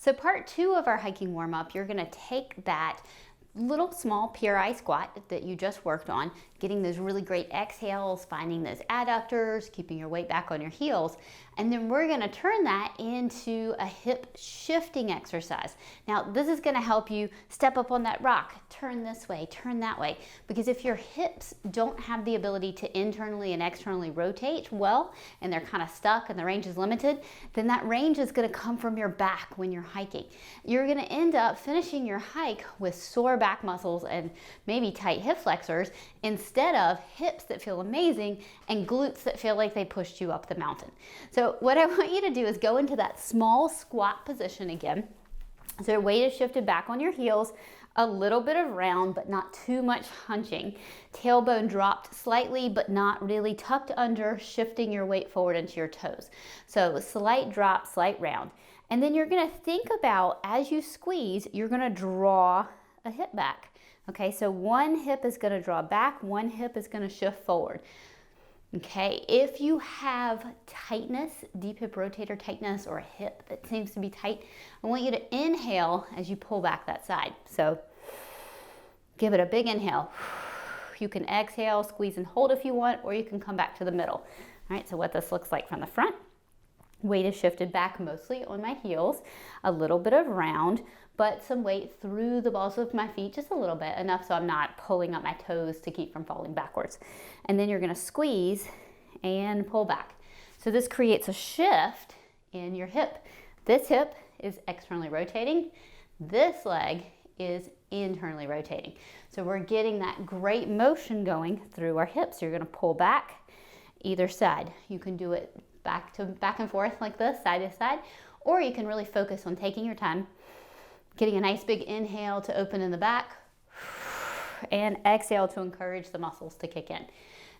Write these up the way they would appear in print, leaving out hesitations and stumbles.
So part two of our hiking warm up, you're gonna take that little small PRI squat that you just worked on, getting those really great exhales, finding those adductors, keeping your weight back on your heels. And then we're gonna turn that into a hip shifting exercise. Now, this is gonna help you step up on that rock, turn this way, turn that way. Because if your hips don't have the ability to internally and externally rotate well, and they're kind of stuck and the range is limited, then that range is gonna come from your back when you're hiking. You're gonna end up finishing your hike with sore back muscles and maybe tight hip flexors instead of hips that feel amazing and glutes that feel like they pushed you up the mountain. So what I want you to do is go into that small squat position again. So weight is shifted back on your heels, a little bit of round, but not too much hunching. Tailbone dropped slightly, but not really tucked under, shifting your weight forward into your toes. So slight drop, slight round. And then you're gonna think about, as you squeeze, you're gonna draw a hip back. Okay, so one hip is gonna draw back, one hip is gonna shift forward. Okay, if you have tightness, deep hip rotator tightness, or a hip that seems to be tight, I want you to inhale as you pull back that side. So give it a big inhale. You can exhale, squeeze and hold if you want, or you can come back to the middle. All right, so what this looks like from the front. Weight is shifted back mostly on my heels, a little bit of round, but some weight through the balls of my feet, just a little bit, enough so I'm not pulling up my toes to keep from falling backwards. And then you're gonna squeeze and pull back. So this creates a shift in your hip. This hip is externally rotating. This leg is internally rotating. So we're getting that great motion going through our hips. You're gonna pull back either side. You can do it back and forth like this, side to side, or you can really focus on taking your time, getting a nice big inhale to open in the back, and exhale to encourage the muscles to kick in.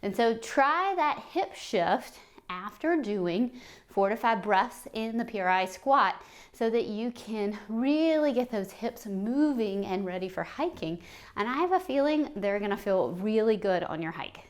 And so try that hip shift after doing 4 to 5 breaths in the PRI squat so that you can really get those hips moving and ready for hiking. And I have a feeling they're gonna feel really good on your hike.